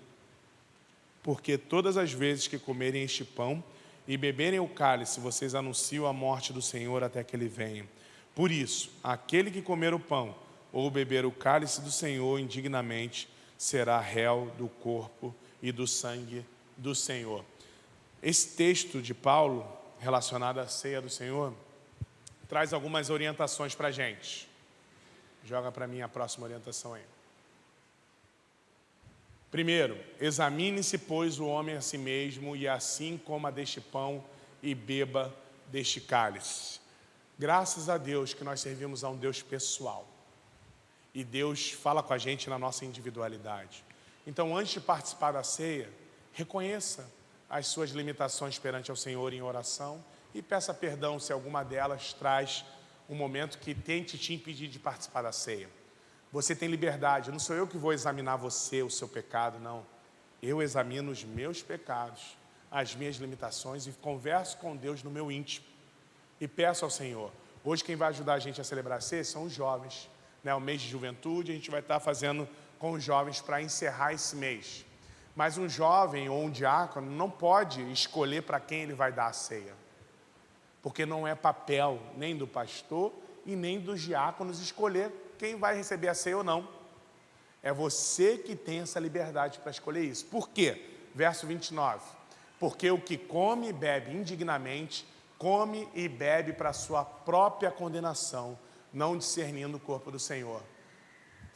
Porque todas as vezes que comerem este pão e beberem o cálice, vocês anunciam a morte do Senhor até que Ele venha. Por isso, aquele que comer o pão ou beber o cálice do Senhor indignamente, será réu do corpo e do sangue do Senhor. Esse texto de Paulo, relacionado à ceia do Senhor, traz algumas orientações para a gente. Joga para mim a próxima orientação aí. Primeiro, examine-se, pois, o homem a si mesmo, e assim coma deste pão e beba deste cálice. Graças a Deus que nós servimos a um Deus pessoal. E Deus fala com a gente na nossa individualidade. Então, antes de participar da ceia, reconheça as suas limitações perante ao Senhor em oração e peça perdão se alguma delas traz um momento que tente te impedir de participar da ceia. Você tem liberdade, não sou eu que vou examinar você, o seu pecado, não. Eu examino os meus pecados, as minhas limitações e converso com Deus no meu íntimo. E peço ao Senhor. Hoje quem vai ajudar a gente a celebrar a ceia são os jovens. O mês de juventude a gente vai estar fazendo com os jovens para encerrar esse mês. Mas um jovem ou um diácono não pode escolher para quem ele vai dar a ceia. Porque não é papel nem do pastor e nem dos diáconos escolher quem vai receber a ceia ou não. É você que tem essa liberdade para escolher isso. Por quê? Verso 29. Porque o que come e bebe indignamente, come e bebe para a sua própria condenação, não discernindo o corpo do Senhor.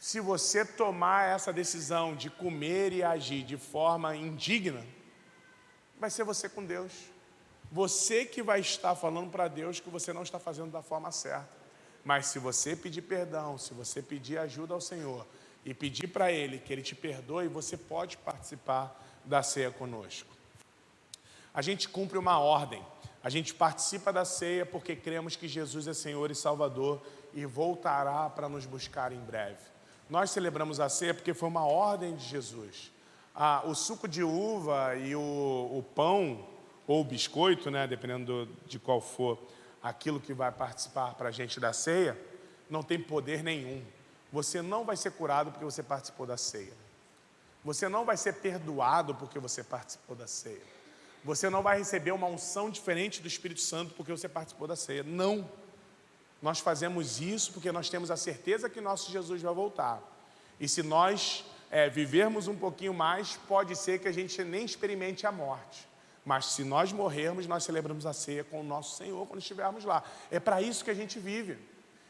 Se você tomar essa decisão de comer e agir de forma indigna, vai ser você com Deus. Você que vai estar falando para Deus que você não está fazendo da forma certa. Mas se você pedir perdão, se você pedir ajuda ao Senhor e pedir para Ele que Ele te perdoe, você pode participar da ceia conosco. A gente cumpre uma ordem. A gente participa da ceia porque cremos que Jesus é Senhor e Salvador e voltará para nos buscar em breve. Nós celebramos a ceia porque foi uma ordem de Jesus. O suco de uva e o pão ou o biscoito, né, dependendo de qual for aquilo que vai participar para a gente da ceia, não tem poder nenhum. Você não vai ser curado porque você participou da ceia. Você não vai ser perdoado porque você participou da ceia. Você não vai receber uma unção diferente do Espírito Santo porque você participou da ceia. Não. Nós fazemos isso porque nós temos a certeza que nosso Jesus vai voltar. E se nós vivermos um pouquinho mais, pode ser que a gente nem experimente a morte. Mas se nós morrermos, nós celebramos a ceia com o nosso Senhor quando estivermos lá. É para isso que a gente vive.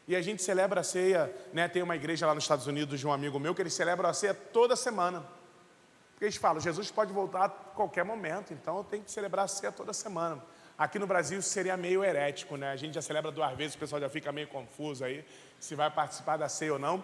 E a gente celebra a ceia, né? Tem uma igreja lá nos Estados Unidos de um amigo meu que eles celebram a ceia toda semana. Porque eles falam, Jesus pode voltar a qualquer momento, então eu tenho que celebrar a ceia toda semana. Aqui no Brasil isso seria meio herético, né? A gente já celebra 2 vezes, o pessoal já fica meio confuso aí, se vai participar da ceia ou não.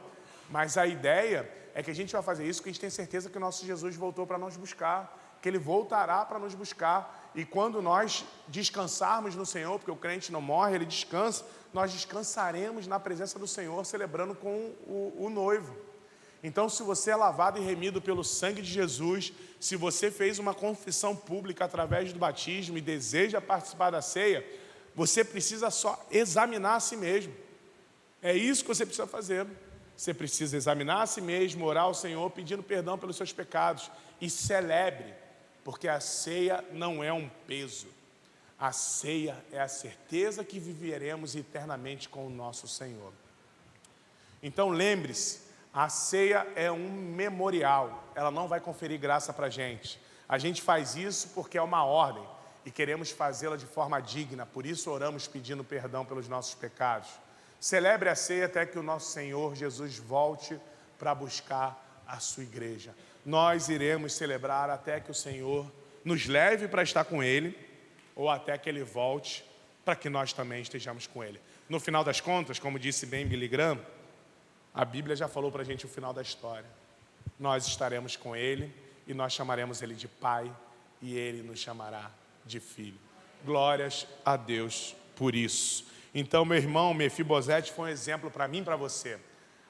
Mas a ideia é que a gente vai fazer isso porque a gente tem certeza que o nosso Jesus voltou para nos buscar, que Ele voltará para nos buscar. E quando nós descansarmos no Senhor, porque o crente não morre, ele descansa, nós descansaremos na presença do Senhor, celebrando com o noivo. Então, se você é lavado e remido pelo sangue de Jesus, se você fez uma confissão pública através do batismo e deseja participar da ceia, você precisa só examinar a si mesmo. É isso que você precisa fazer. Você precisa examinar a si mesmo, orar ao Senhor, pedindo perdão pelos seus pecados. E celebre, porque a ceia não é um peso. A ceia é a certeza que viveremos eternamente com o nosso Senhor. Então lembre-se, a ceia é um memorial, ela não vai conferir graça para a gente. A gente faz isso porque é uma ordem e queremos fazê-la de forma digna, por isso oramos pedindo perdão pelos nossos pecados. Celebre a ceia até que o nosso Senhor Jesus volte para buscar a sua igreja. Nós iremos celebrar até que o Senhor nos leve para estar com Ele, ou até que Ele volte para que nós também estejamos com Ele. No final das contas, como disse bem Billy Graham, a Bíblia já falou para a gente o final da história. Nós estaremos com Ele e nós chamaremos Ele de Pai e Ele nos chamará de Filho. Glórias a Deus por isso. Então, meu irmão Mefibosete foi um exemplo para mim e para você.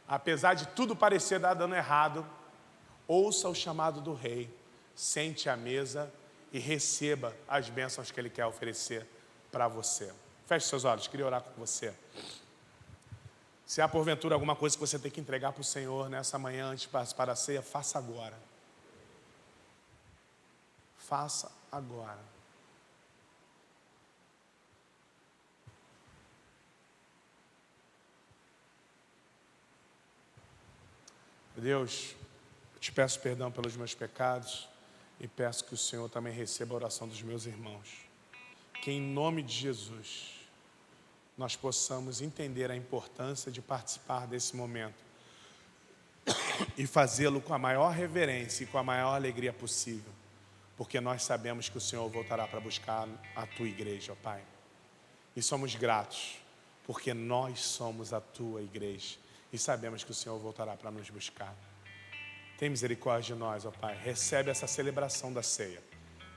Apesar de tudo parecer estar dando errado, ouça o chamado do rei, sente à mesa e receba as bênçãos que Ele quer oferecer para você. Feche seus olhos, queria orar com você. Se há porventura alguma coisa que você tem que entregar para o Senhor nessa manhã antes de participar da ceia, faça agora. Faça agora. Deus, eu te peço perdão pelos meus pecados e peço que o Senhor também receba a oração dos meus irmãos. Que em nome de Jesus nós possamos entender a importância de participar desse momento e fazê-lo com a maior reverência e com a maior alegria possível, porque nós sabemos que o Senhor voltará para buscar a Tua igreja, ó Pai. E somos gratos, porque nós somos a Tua igreja e sabemos que o Senhor voltará para nos buscar. Tem misericórdia de nós, ó Pai. Recebe essa celebração da ceia.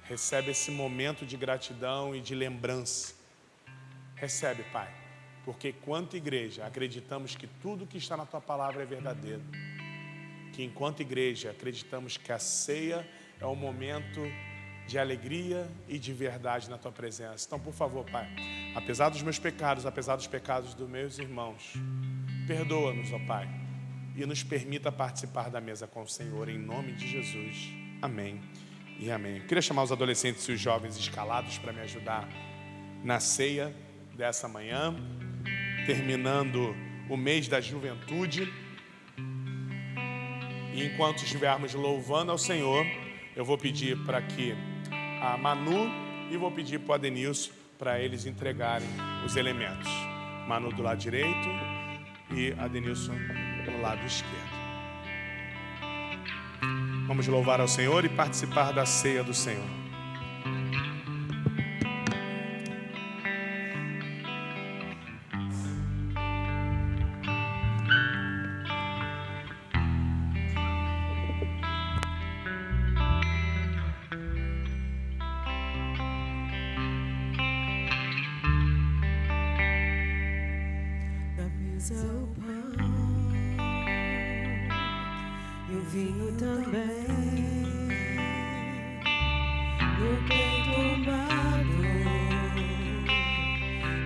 Recebe esse momento de gratidão e de lembrança. Recebe, Pai, porque quanto igreja acreditamos que tudo que está na Tua palavra é verdadeiro. Que enquanto igreja acreditamos que a ceia é um momento de alegria e de verdade na Tua presença. Então, por favor, Pai, apesar dos meus pecados, apesar dos pecados dos meus irmãos, perdoa-nos, ó Pai, e nos permita participar da mesa com o Senhor, em nome de Jesus. Amém e amém. Eu queria chamar os adolescentes e os jovens escalados para me ajudar na ceia dessa manhã, terminando o mês da juventude. E enquanto estivermos louvando ao Senhor, eu vou pedir para que a Manu e vou pedir para o Adenilson para eles entregarem os elementos. Manu do lado direito e Adenilson do lado esquerdo. Vamos louvar ao Senhor e participar da ceia do Senhor. Na mesa o pão e o vinho também, no peito humano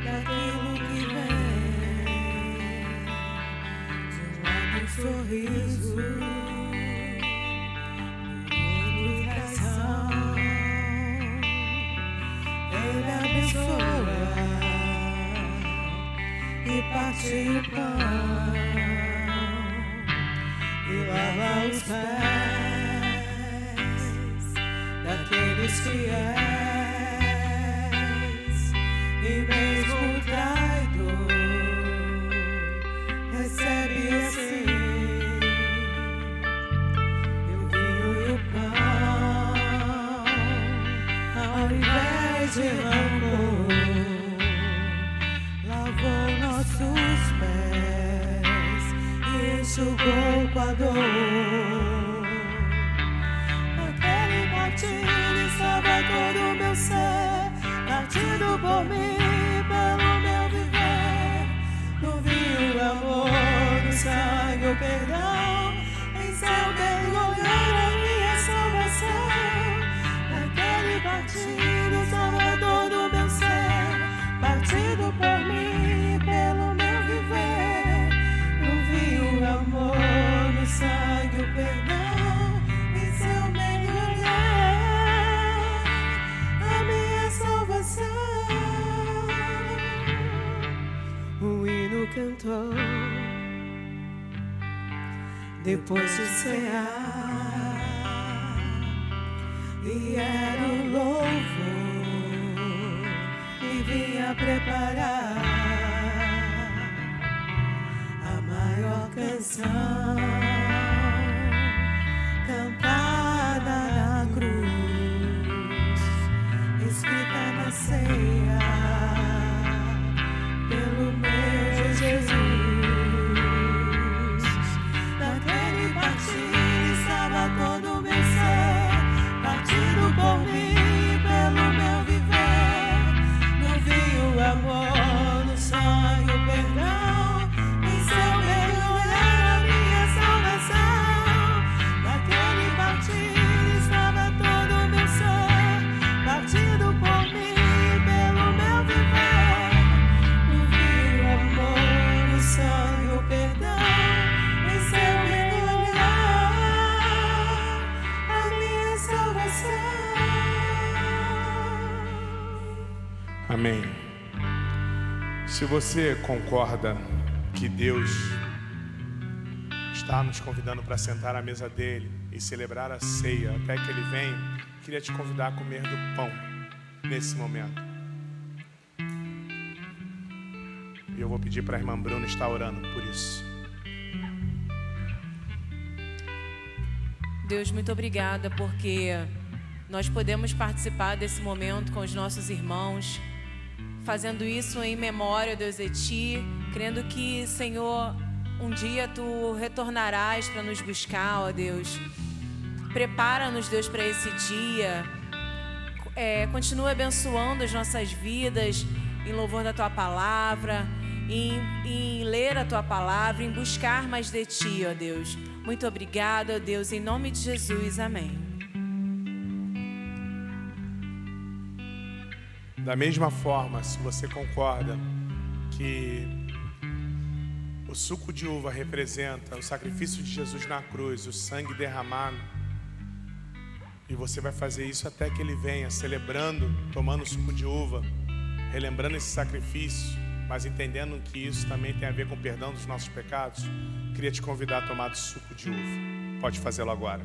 daquilo que vem, de um lado um sorriso, do outro traição. Ele abençoa e parte o pão e lava os pés daqueles fiéis, e mesmo o traidor recebe assim o vinho e o pão, ao invés de rancor, lavou nossos pés e enxugou com a dor. Aquele partido estava todo o meu ser, partido por mim, pelo meu viver. No vinho o amor, no sangue o perdão, em seu mergulhar a minha salvação. Naquele partido estava todo o meu ser, partido por mim, pelo meu viver. No vinho o amor, no sangue o perdão, em seu mergulhar a minha salvação. O hino cantou depois de cear, e era o louvor que vinha preparar a maior canção cantada na cruz, escrita na ceia pelo meu Jesus. Naquele partido estava todo o meu ser, partido por mim, pelo meu viver. No vinho o amor, no sangue o perdão, em seu mergulhar a minha salvação. Naquele partido estava todo o meu ser, partido por mim, pelo meu viver. No vinho o amor, no sangue o perdão, em seu mergulhar a minha salvação. Amém. Se você concorda que Deus está nos convidando para sentar à mesa dele e celebrar a ceia até que ele venha, queria te convidar a comer do pão nesse momento. E eu vou pedir para a irmã Bruna estar orando por isso. Deus, muito obrigada porque nós podemos participar desse momento com os nossos irmãos, fazendo isso em memória, Deus, de Ti, crendo que, Senhor, um dia Tu retornarás para nos buscar, ó Deus. Prepara-nos, Deus, para esse dia. Continua abençoando as nossas vidas em louvor da Tua palavra, em ler a Tua palavra, em buscar mais de Ti, ó Deus. Muito obrigada, ó Deus, em nome de Jesus, amém. Da mesma forma, se você concorda que o suco de uva representa o sacrifício de Jesus na cruz, o sangue derramado, e você vai fazer isso até que ele venha, celebrando, tomando o suco de uva, relembrando esse sacrifício, mas entendendo que isso também tem a ver com o perdão dos nossos pecados, queria te convidar a tomar do suco de uva. Pode fazê-lo agora.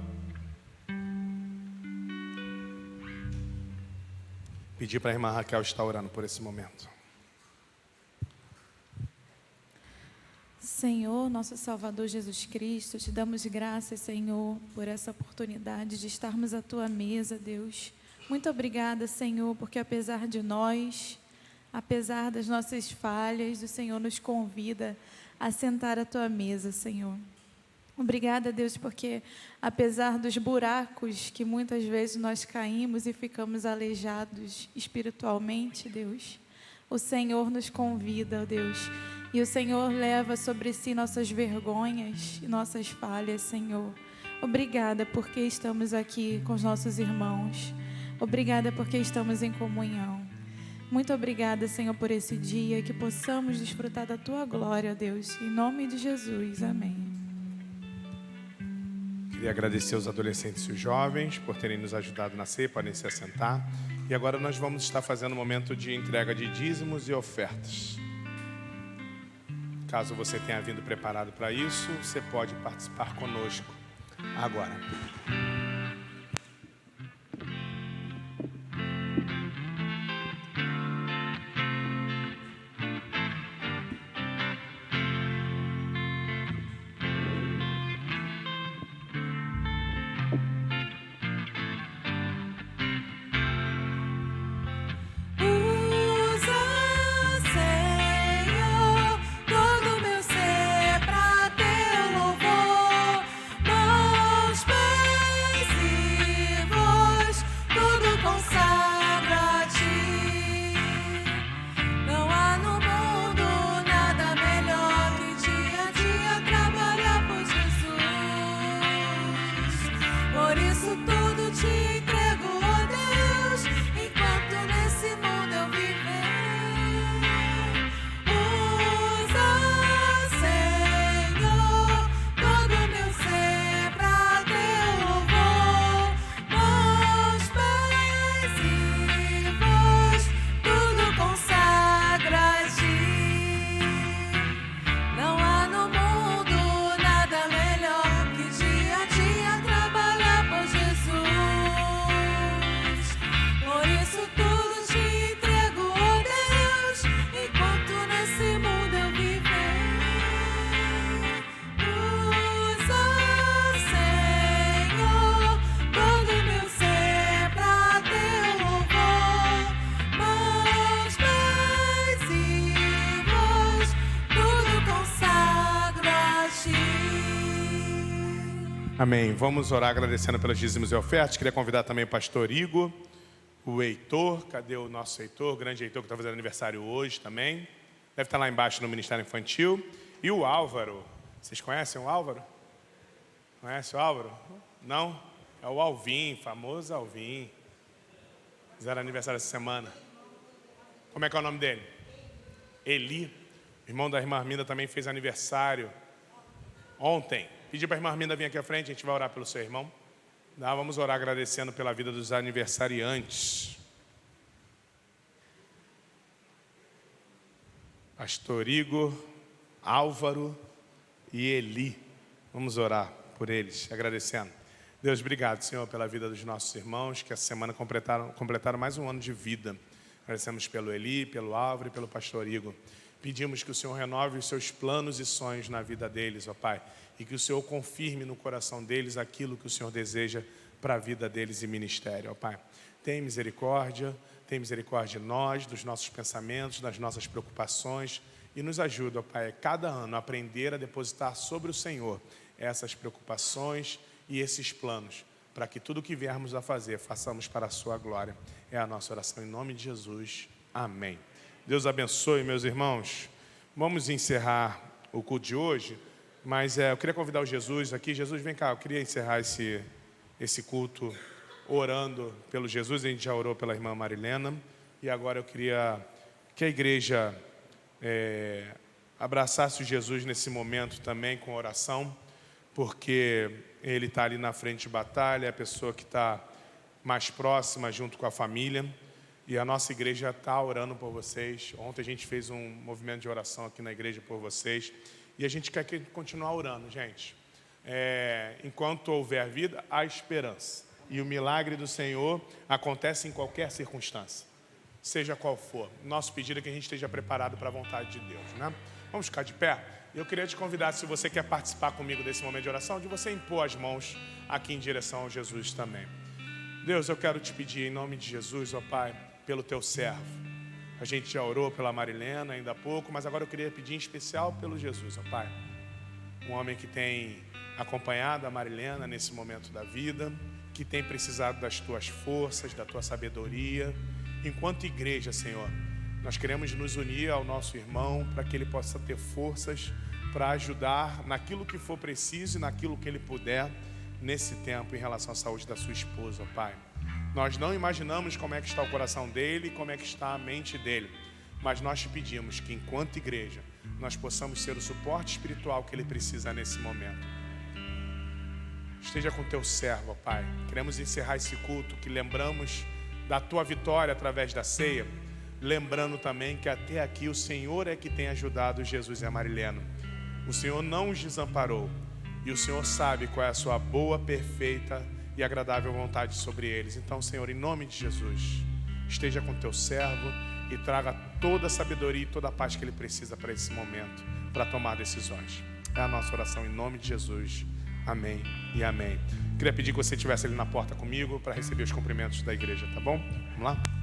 Pedir para a irmã Raquel estar orando por esse momento. Senhor, nosso Salvador Jesus Cristo, te damos graças, Senhor, por essa oportunidade de estarmos à tua mesa, Deus. Muito obrigada, Senhor, porque apesar de nós, apesar das nossas falhas, o Senhor nos convida a sentar à tua mesa, Senhor. Obrigada, Deus, porque apesar dos buracos que muitas vezes nós caímos e ficamos aleijados espiritualmente, Deus, o Senhor nos convida, Deus, e o Senhor leva sobre si nossas vergonhas e nossas falhas, Senhor. Obrigada porque estamos aqui com os nossos irmãos. Obrigada porque estamos em comunhão. Muito obrigada, Senhor, por esse dia, que possamos desfrutar da tua glória, Deus. Em nome de Jesus, amém. Queria agradecer aos adolescentes e os jovens por terem nos ajudado na ceia, podem se assentar. E agora nós vamos estar fazendo um momento de entrega de dízimos e ofertas. Caso você tenha vindo preparado para isso, você pode participar conosco agora. Amém. Vamos orar agradecendo pelos dízimos e ofertas. Queria convidar também o pastor Igor, o Heitor. Cadê o nosso Heitor? O grande Heitor que está fazendo aniversário hoje também. Deve estar lá embaixo no Ministério Infantil. E o Álvaro. Vocês conhecem o Álvaro? Conhece o Álvaro? Não? É o Alvin, famoso Alvin. Fizeram aniversário essa semana. Como é que é o nome dele? Eli. O irmão da irmã Arminda também fez aniversário ontem. Pedi para a irmã Arminda vir aqui à frente, a gente vai orar pelo seu irmão. Vamos orar agradecendo pela vida dos aniversariantes. Pastor Igor, Álvaro e Eli. Vamos orar por eles, agradecendo. Deus, obrigado, Senhor, pela vida dos nossos irmãos, que essa semana completaram mais um ano de vida. Agradecemos pelo Eli, pelo Álvaro e pelo pastor Igor. Pedimos que o Senhor renove os seus planos e sonhos na vida deles, ó Pai. E que o Senhor confirme no coração deles aquilo que o Senhor deseja para a vida deles e ministério, ó Pai. Tem misericórdia de nós, dos nossos pensamentos, das nossas preocupações. E nos ajuda, ó Pai, cada ano a aprender a depositar sobre o Senhor essas preocupações e esses planos, para que tudo o que viermos a fazer, façamos para a sua glória. É a nossa oração em nome de Jesus. Amém. Deus abençoe, meus irmãos. Vamos encerrar o culto de hoje, mas eu queria convidar o Jesus aqui. Jesus, vem cá, eu queria encerrar esse culto orando pelo Jesus. A gente já orou pela irmã Marilena, e agora eu queria que a igreja abraçasse o Jesus nesse momento também com oração, porque ele está ali na frente de batalha, é a pessoa que está mais próxima junto com a família. E a nossa igreja está orando por vocês. Ontem a gente fez um movimento de oração aqui na igreja por vocês. E a gente quer continuar orando, gente. Enquanto houver vida, há esperança. E o milagre do Senhor acontece em qualquer circunstância, seja qual for. Nosso pedido é que a gente esteja preparado para a vontade de Deus, né? Vamos ficar de pé? Eu queria te convidar, se você quer participar comigo desse momento de oração, de você impor as mãos aqui em direção a Jesus também. Deus, eu quero te pedir em nome de Jesus, ó Pai, pelo teu servo. A gente já orou pela Marilena ainda há pouco, mas agora eu queria pedir em especial pelo Jesus, ó Pai. Um homem que tem acompanhado a Marilena nesse momento da vida, que tem precisado das tuas forças, da tua sabedoria. Enquanto igreja, Senhor, nós queremos nos unir ao nosso irmão para que ele possa ter forças para ajudar naquilo que for preciso e naquilo que ele puder nesse tempo em relação à saúde da sua esposa, Pai. Nós não imaginamos como é que está o coração dele, como é que está a mente dele, mas nós te pedimos que enquanto igreja nós possamos ser o suporte espiritual que ele precisa nesse momento. Esteja com teu servo, Pai. Queremos encerrar esse culto que lembramos da tua vitória através da ceia, lembrando também que até aqui o Senhor é que tem ajudado Jesus e a Marilena. O Senhor não os desamparou e o Senhor sabe qual é a sua boa, perfeita e agradável vontade sobre eles. Então, Senhor, em nome de Jesus, esteja com teu servo e traga toda a sabedoria e toda a paz que ele precisa para esse momento, para tomar decisões. É a nossa oração em nome de Jesus. Amém e amém. Queria pedir que você estivesse ali na porta comigo para receber os cumprimentos da igreja, tá bom? Vamos lá?